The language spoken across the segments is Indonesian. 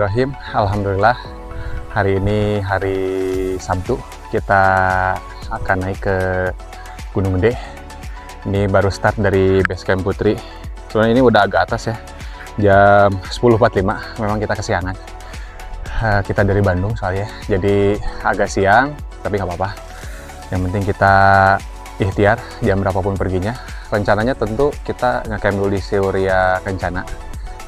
Bismillahirrahmanirrahim. Alhamdulillah, hari ini hari Sabtu. Kita akan naik ke Gunung Gede. Ini baru start dari base camp Putri. Soalnya ini udah agak atas ya, jam 10.45. Memang kita kesiangan. Kita dari Bandung soalnya, jadi agak siang, tapi nggak apa-apa. Yang penting kita ikhtiar jam berapapun perginya. Rencananya tentu kita ngecamp dulu di Surya Kencana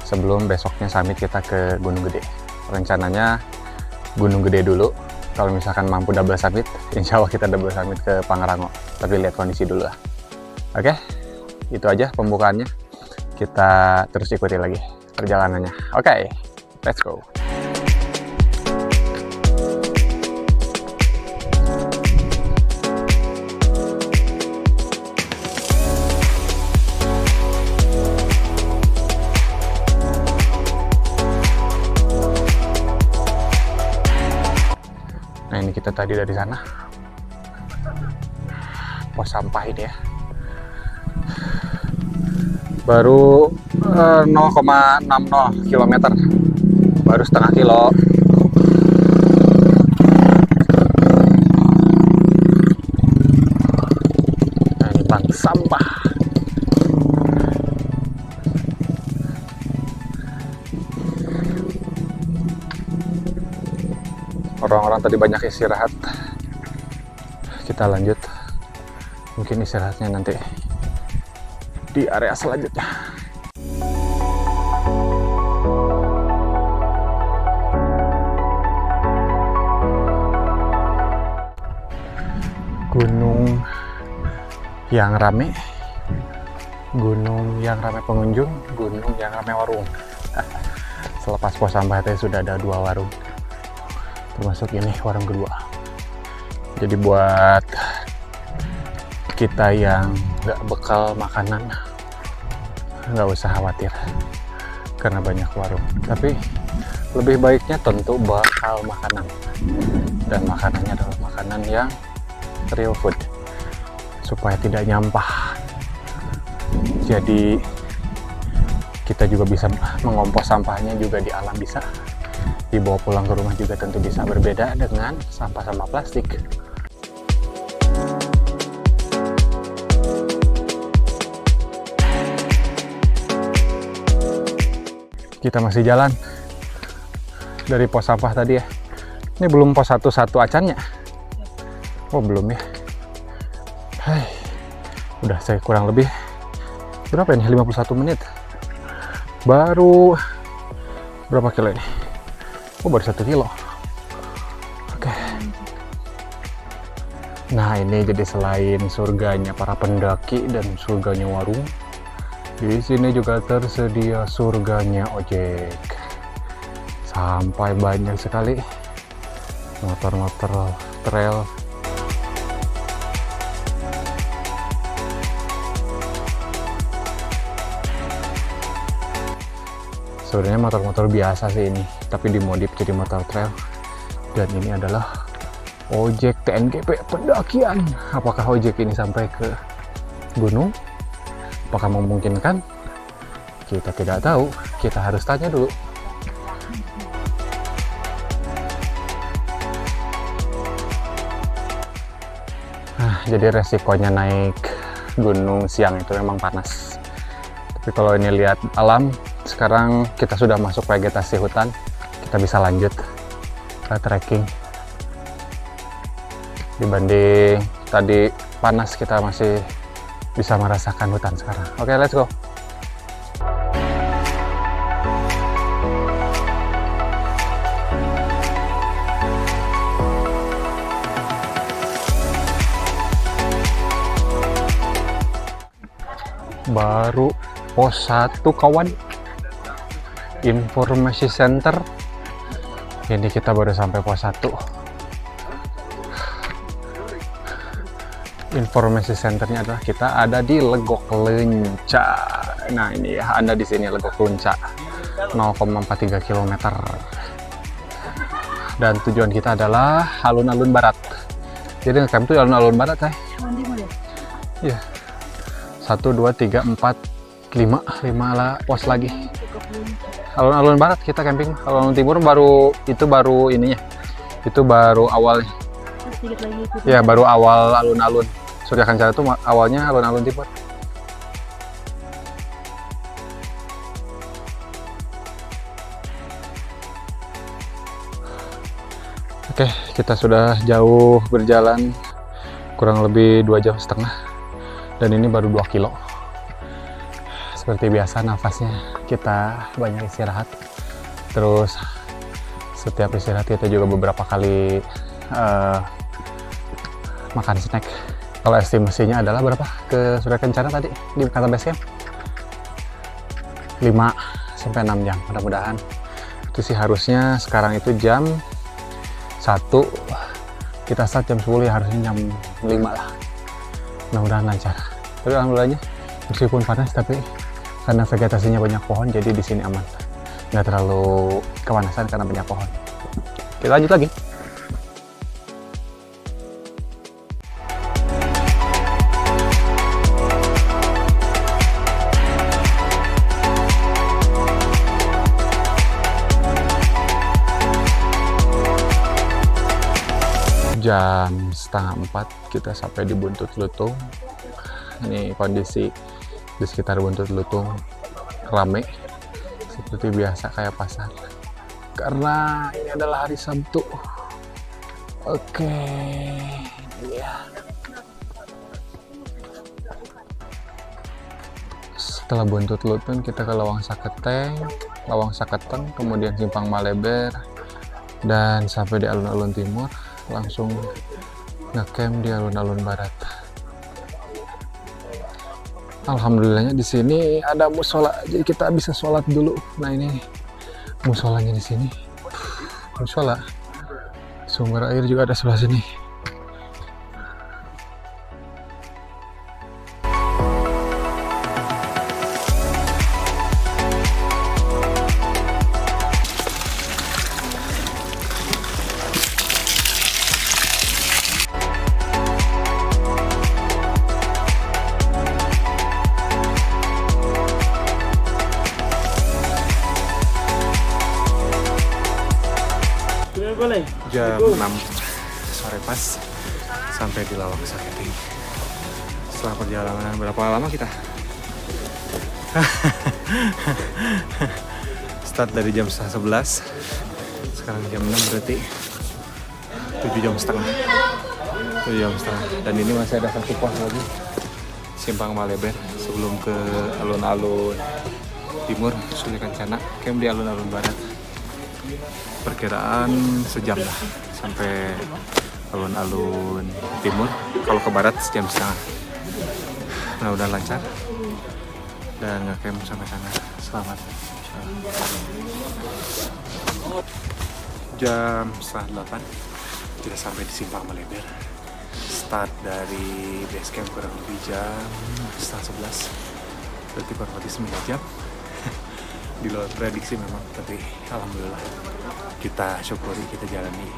sebelum besoknya summit kita ke Gunung Gede. Rencananya Gunung Gede dulu. Kalau misalkan mampu double summit, insya Allah kita double summit ke Pangrango. Tapi lihat kondisi dulu lah. Oke, itu aja pembukaannya. Kita terus ikuti lagi perjalanannya. Oke, let's go. Nah, ini kita tadi dari sana, pos sampah ini ya, baru 0,60 km, baru setengah kilo. Nah, ini bank sampah. Orang-orang tadi banyak istirahat. Kita lanjut. Mungkin istirahatnya nanti di area selanjutnya. Gunung yang rame, gunung yang rame pengunjung, gunung yang rame warung. Selepas pos sampah tadi sudah ada 2 warung, termasuk ini warung kedua. Jadi buat kita yang nggak bekal makanan, nggak usah khawatir karena banyak warung. Tapi lebih baiknya tentu bekal makanan, dan makanannya adalah makanan yang real food supaya tidak nyampah. Jadi kita juga bisa mengompos sampahnya juga di alam, bisa dibawa pulang ke rumah juga, tentu bisa berbeda dengan sampah-sampah plastik. Kita masih jalan dari pos sampah tadi ya. Ini belum pos 1 acannya. Oh belum ya. Hai. Udah saya kurang lebih berapa ini? 51 menit. Baru berapa kilo ini? Oh baru 1 kilo. Oke. Nah ini jadi selain surganya para pendaki dan surganya warung, di sini juga tersedia surganya ojek. Sampai banyak sekali motor-motor trail. Sebenarnya motor-motor biasa sih ini, tapi dimodif jadi motor trail. Dan ini adalah ojek TNGP pendakian. Apakah ojek ini sampai ke gunung? Apakah memungkinkan? Kita tidak tahu. Kita harus tanya dulu. Nah, jadi resikonya naik gunung siang itu memang panas. Tapi kalau ini lihat alam, sekarang kita sudah masuk vegetasi hutan, kita bisa lanjut ke trekking. Dibanding tadi panas, kita masih bisa merasakan hutan sekarang. Oke, let's go. Baru pos 1 kawan, informasi center. Ini kita baru sampai pos 1. Informasi centernya adalah kita ada di Legok Lenca. Nah ini ya, Anda di sini Legok Lenca, 0,43 km. Dan tujuan kita adalah alun-alun barat. Jadi ngecamp itu alun-alun barat ya. Iya. 1, 2, 3, 4, 5 lah pos lagi. alun-alun barat kita camping. Alun-alun timur baru ininya. Itu baru awalnya. Sedikit lagi itu. Ya, baru awal alun-alun. Surya Kencana itu awalnya alun-alun timur. Oke, kita sudah jauh berjalan, kurang lebih 2,5 jam. Dan ini baru 2 kilo. Seperti biasa nafasnya kita banyak istirahat. Terus setiap istirahat kita juga beberapa kali makan snack. Kalau estimasinya adalah berapa ke Surya Kencana tadi di kata base camp? 5 sampai 6 jam mudah-mudahan. Itu sih harusnya sekarang itu jam 1, kita start jam 10 ya, harusnya jam 5 lah. Mudah-mudahan lancar. Tapi alhamdulillahnya meskipun panas tapi karena vegetasinya banyak pohon jadi di sini aman. Nggak terlalu kepanasan karena banyak pohon. Kita lanjut lagi. Jam 3:30 kita sampai di Buntut Lutung. Ini kondisi di sekitar Buntut Lutung rame seperti biasa kayak pasar karena ini adalah hari Sabtu. Oke, ya. Setelah Buntut Lutung kita ke Lawang Saketeng, kemudian Simpang Maleber dan sampai di alun-alun timur. Langsung ngecamp di alun-alun barat. Alhamdulillahnya di sini ada musola, jadi kita bisa sholat dulu. Nah ini musolanya di sini. Musola, sumber air juga ada sebelah sini. Jam 6 sore pas sampai di Lawang Saketeng. Setelah perjalanan berapa lama kita? Start dari jam 11, sekarang jam 6 berarti 7,5 jam. 7,5 jam. Dan ini masih ada satu pos lagi, Simpang Maleber sebelum ke alun-alun timur Surya Kencana, camp di alun-alun barat. Perkiraan sejam lah sampai alun-alun timur. Kalau ke barat sejam setengah. Nah udah lancar dan ngecamp sampai sana. Selamat. Jam 7:30 kita sampai di Simpang Maleber. Start dari base camp kurang lebih jam 10:30. Berarti kurang lebih 9 jam. Di luar prediksi memang, tapi alhamdulillah kita syukuri, kita jalani.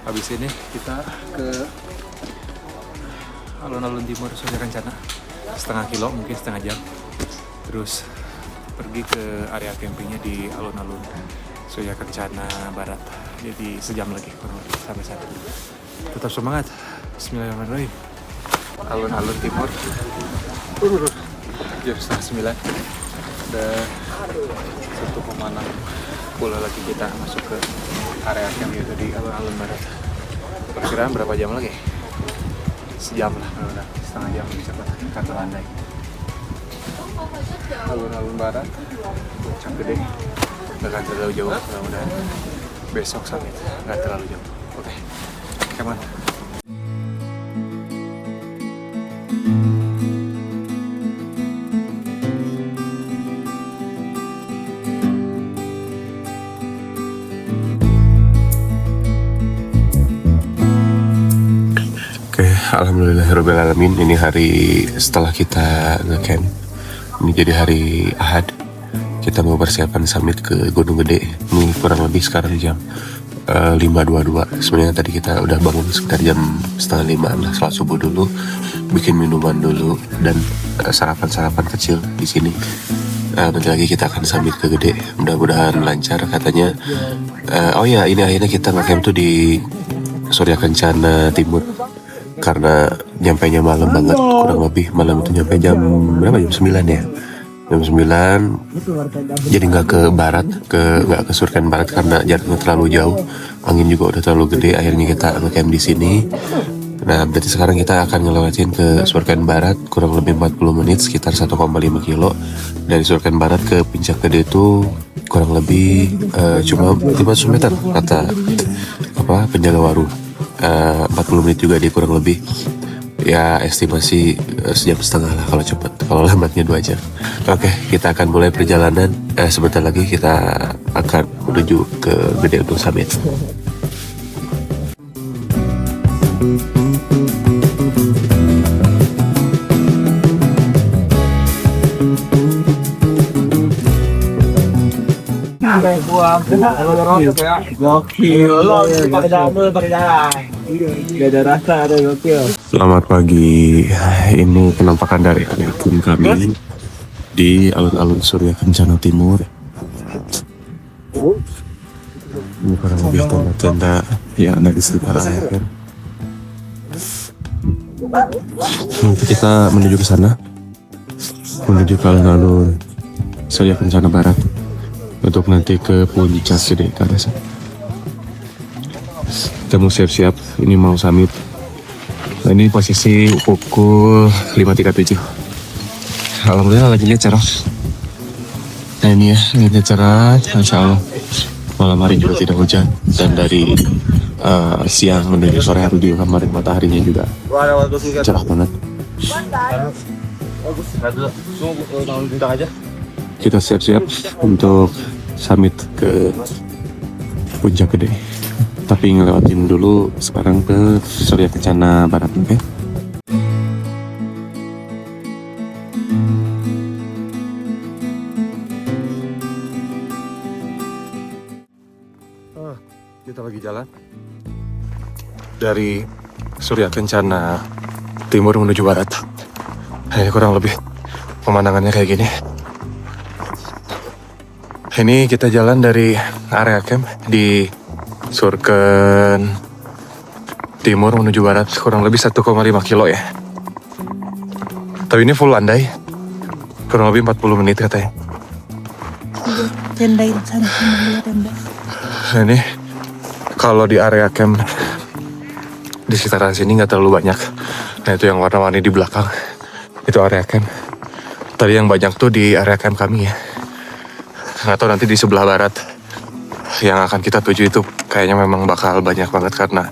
Habis ini kita ke alun-alun timur Surya Kencana, setengah kilo, mungkin setengah jam. Terus pergi ke area campingnya di alun-alun Surya Kencana barat. Jadi sejam lagi kurang lebih sampai sana. Tetap semangat. Bismillahirrahmanirrahim. Alun-alun timur. Jam 8:30. Dan 1,6 pulau lagi kita masuk ke area camp yaitu di alun-alun barat. Perkiraan berapa jam lagi? Sejam lah, udah setengah jam bisa kata landai. Alun-alun barat, Puncak Gede, nggak terlalu jauh, mudah-mudahan besok summit nggak terlalu jauh. Oke, come on. Alhamdulillahirrahmanirrahim. Ini hari setelah kita ngecamp. Ini jadi hari Ahad. Kita mau persiapan summit ke Gunung Gede. Ini kurang lebih sekarang jam 5.22. Sebenarnya tadi kita udah bangun sekitar jam 4:30 lah, sholat subuh dulu, bikin minuman dulu dan sarapan-sarapan kecil di sini. Bentar lagi kita akan summit ke Gede. Mudah-mudahan lancar katanya. Oh ya, ini akhirnya kita ngecamp tuh di Surya Kencana Timur. Karena nyampainya malam banget, kurang lebih malam itu nyampe jam berapa? Jam 9 ya. Jam 9. Jadi nggak ke barat, nggak ke Surken Barat karena jaraknya terlalu jauh. Angin juga udah terlalu gede. Akhirnya kita ngecamp di sini. Nah, berarti sekarang kita akan ngelewatin ke Surken Barat kurang lebih 40 menit, sekitar 1,5 kilo. Dari Surken Barat ke Puncak Gede itu kurang lebih cuma 500 meter kata penjaga warung. 40 menit juga dia kurang lebih. Ya estimasi sejam setengah lah kalau cepat. Kalau lambatnya 2 jam. Oke, kita akan mulai perjalanan. Sebentar lagi kita akan menuju ke Gede untuk summit. Selamat pagi. Ini penampakan dari tim kami di alun-alun Surya Kencana Timur. Ini kurang lebih tenda-tenda yang ada di sekitar air. Nanti kita menuju ke sana, menuju ke alun-alun Surya Kencana Barat untuk nanti ke Puncak Gede ke arah sana. Kita mau siap-siap, ini mau summit. Nah, ini posisi pukul 5.37. Alhamdulillah langitnya cerah. Nah ini ya, langitnya cerah, insya Allah. Malam hari juga tidak hujan. Dan dari siang menuju sore hari juga kemarin mataharinya juga cerah banget. Kita siap-siap untuk summit ke Puncak Gede. Tapi ngelewatin dulu sekarang ke Surya Kencana Barat, oke? Kita lagi jalan dari Surya Kencana Timur menuju Barat. Ini kurang lebih pemandangannya kayak gini. Ini kita jalan dari area camp di Surken Timur menuju Barat, kurang lebih 1,5 kilo ya. Tapi ini full landai, kurang lebih 40 menit katanya. Tenda di sana, tenda. Nah, ini kalau di area camp di sekitaran sini nggak terlalu banyak. Nah itu yang warna-warni di belakang, itu area camp. Tadi yang banyak tuh di area camp kami ya. Nggak tahu nanti di sebelah barat yang akan kita tuju itu kayaknya memang bakal banyak banget karena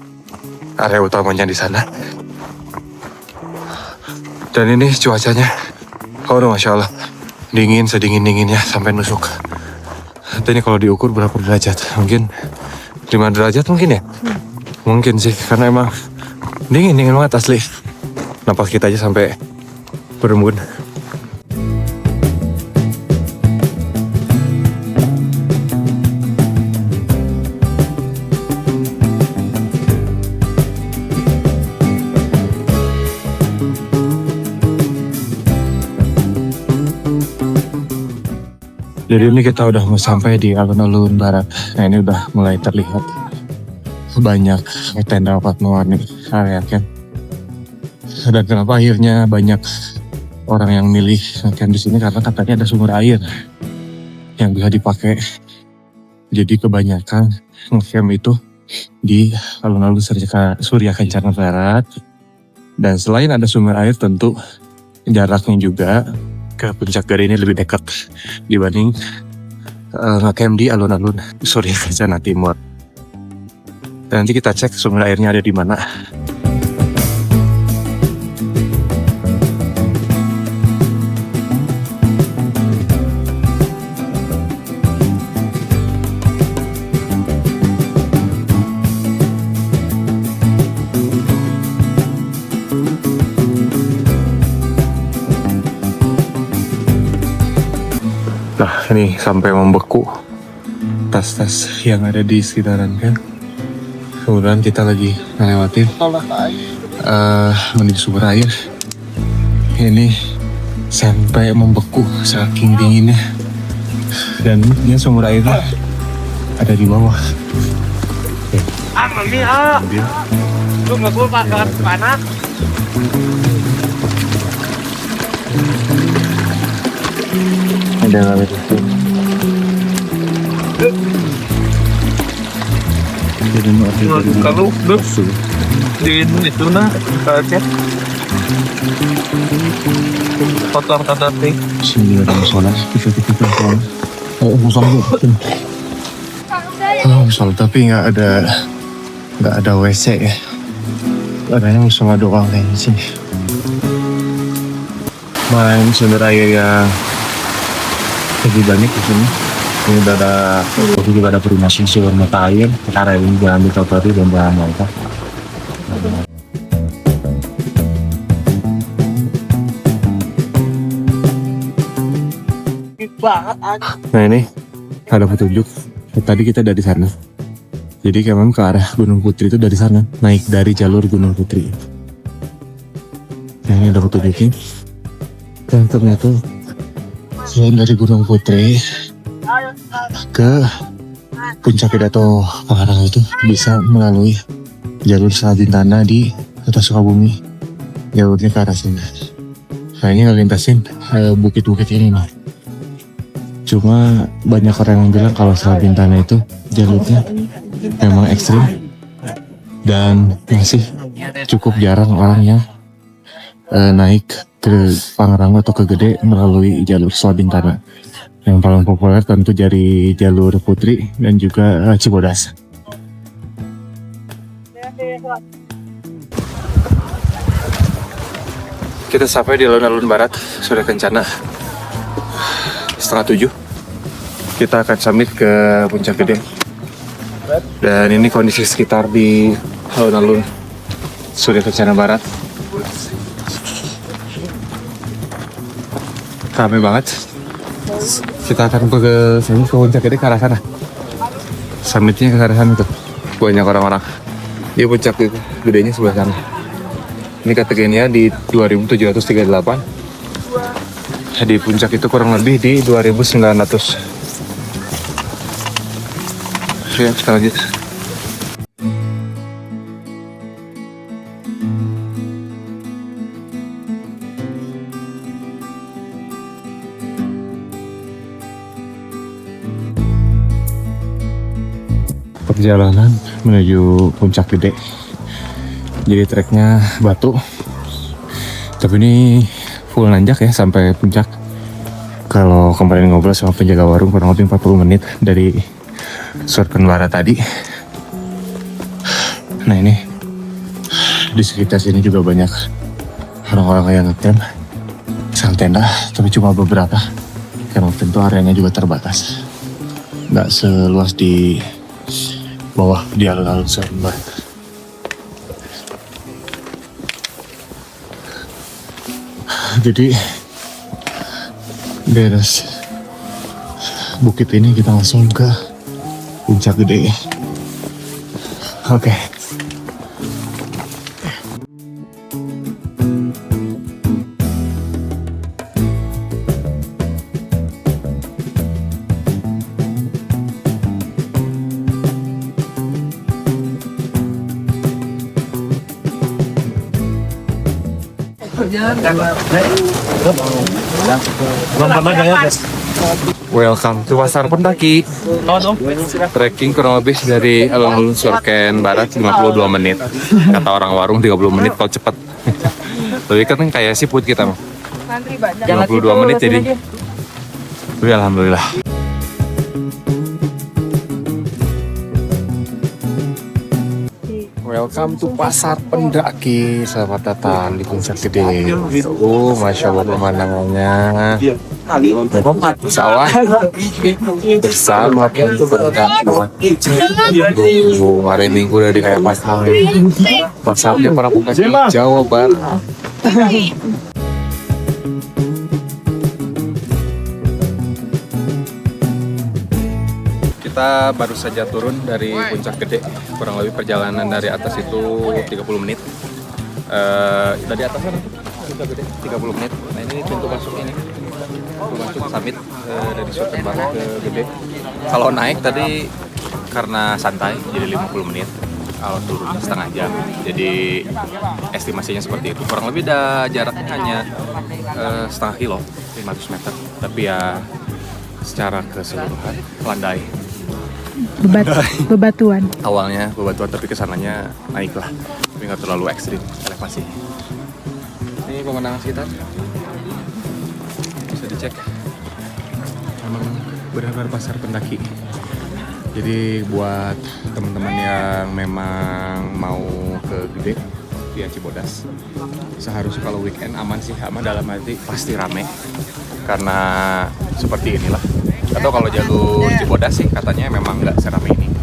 area utamanya di sana. Dan ini cuacanya, oh masya Allah, dingin sedingin-dinginnya sampai nusuk. Nanti ini kalau diukur berapa derajat? Mungkin 5 derajat mungkin ya? Mungkin sih, karena emang dingin banget asli. Napas kita aja sampai berembun. Jadi ini kita udah mau sampai di alun-alun barat. Nah ini udah mulai terlihat banyak tenda warna-warni area camp. Dan kenapa akhirnya banyak orang yang milih camp di sini karena katanya ada sumber air yang bisa dipakai. Jadi kebanyakan camp itu di alun-alun Surya Kencana Barat. Dan selain ada sumber air, tentu jaraknya juga ke Puncak Gede ini lebih dekat dibanding ngecamp di alun-alun Surya Kencana Timur. Dan nanti kita cek sumber airnya ada di mana. Nah ini sampai membeku tas-tas yang ada di sekitaran kan. Kemudian kita lagi ngelewatin menuju sumber air. Ini sampai membeku saking dinginnya. Dan dia sumber airnya ada di bawah. Lu ngebul panas. Ada lagi itu. Kalau lu di itu nah chat kotor kata ting. Sini ada musola, kita musola. Musola tapi nggak ada WC ya. Adanya musola doang kayaknya sih. Main sumber air yang lebih banyak di sini. Ini juga ada perumahan sumber mata air. Karena ini jangan dikotori dan jangan mantap. Nah ini ada petunjuk. Tadi kita dari sana. Jadi memang ke arah Gunung Putri itu dari sana. Naik dari jalur Gunung Putri. Nah ini ada petunjuknya. Dan ternyata selain dari Gunung Putri ke Puncak Pidato Pangarang itu bisa melalui jalur Salabintana di atas Sukabumi. Jalurnya ke arah sini. Nah ini ngelintasin bukit-bukit ini nih. Cuma banyak orang yang bilang kalau Salabintana itu jalurnya memang ekstrim dan masih cukup jarang orang yang naik ke Pangrango atau ke Gede melalui jalur Salabintana. Yang paling populer tentu dari jalur Putri dan juga Cibodas. Kita sampai di alun-alun barat, sudah kencana 6:30. Kita akan summit ke Puncak Gede. Dan ini kondisi sekitar di alun-alun Surya Kencana Barat. Ramai banget. Kita akan ke sini, ke Puncak Gede, ke arah sana. Summitnya ke arah sana tuh. Banyak orang-orang. Di Puncak Gedenya sebelah sana. Ini kategorinya di 2738. Di puncak itu kurang lebih di 2900. Ya, kita lanjut. Perjalanan menuju Puncak Gede. Jadi treknya batu. Tapi ini full nanjak ya sampai puncak. Kalau kemarin ngobrol sama penjaga warung kurang lebih 40 menit dari Surken Barat tadi. Nah ini di sekitar sini juga banyak orang-orang yang ngecamp, sang tenda, tapi cuma beberapa. Karena tentu areanya juga terbatas, nggak seluas di bawah di alun-alun Surken Barat. Jadi beres bukit ini kita langsung ke Puncak Gede. Oke. Welcome to Pasar Pendaki. Trekking kurang lebih dari alun-alun Surken Barat 52 menit. Kata orang warung 30 menit kalau cepat. Tapi kan kayak siput kita mah. 52 menit jadi. Alhamdulillah. Welcome to Pasar Pendaki. Selamat datang di Puncak Gede. Masya Allah pemandangannya. Sawah bersama pintu pendaki. Hari Minggu udah di kayak pasar. Pasarnya para penghasilan Jawa Barat. Kita baru saja turun dari Puncak Gede. Kurang lebih perjalanan dari atas itu 30 menit. Tadi atas kan Sudah gede, 30 menit. Nah ini pintu masuk ini. Pintu masuk summit dari Sultan Baru ke Gede. Kalau naik tadi karena santai jadi 50 menit. Kalau turun setengah jam. Jadi estimasinya seperti itu. Kurang lebih jaraknya hanya setengah kilo, 500 meter. Tapi ya secara keseluruhan landai. Bebatuan. Awalnya bebatuan tapi kesananya naik lah. Tapi nggak terlalu ekstrim elevasi. Ini pemandangan sekitar. Bisa dicek. Memang benar-benar pasar pendaki. Jadi buat teman-teman yang memang mau ke Gede via Cibodas, seharusnya kalau weekend aman sih, aman dalam arti pasti rame karena seperti inilah. Atau kalau jalur Cibodas sih katanya memang nggak serame ini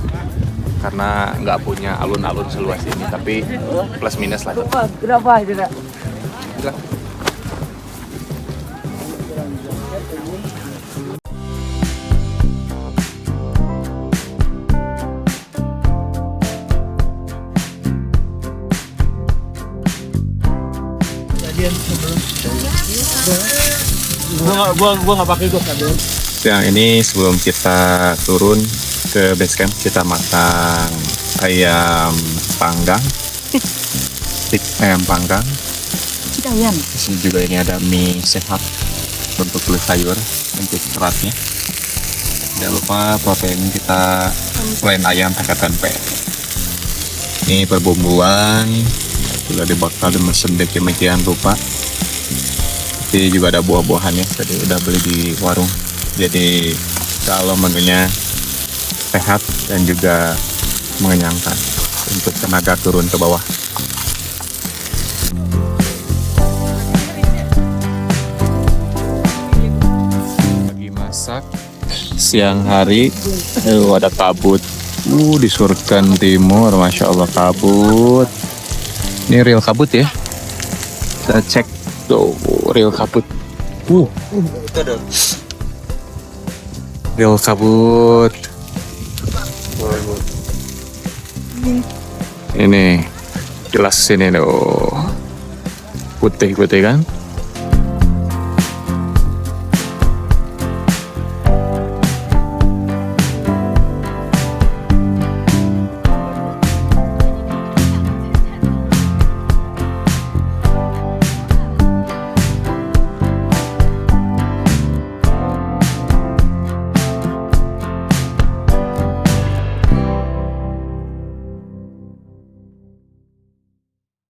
karena nggak punya alun-alun seluas ini, tapi plus minus lah. Kenapa tidak? Gila. Gua nggak pakai gua kabel. Siang ini sebelum kita turun ke base camp kita makan ayam panggang, stik ayam panggang. Ayam. Di sini juga ini ada mie sehat untuk kulit sayur untuk seratnya. Jangan lupa protein kita selain ayam pakai tempe. Ini perbumbuan sudah dibakar dan mesin demikian rupa. Tapi juga ada buah-buahannya tadi udah beli di warung. Jadi kalau menunya sehat dan juga mengenyangkan untuk tenaga turun ke bawah. Lagi masak siang hari, ada kabut. Di Surken Timur, masya Allah kabut. Ini real kabut ya. Kita cek tuh real kabut. Real kabut. Ini jelas sini tuh putih-putih kan.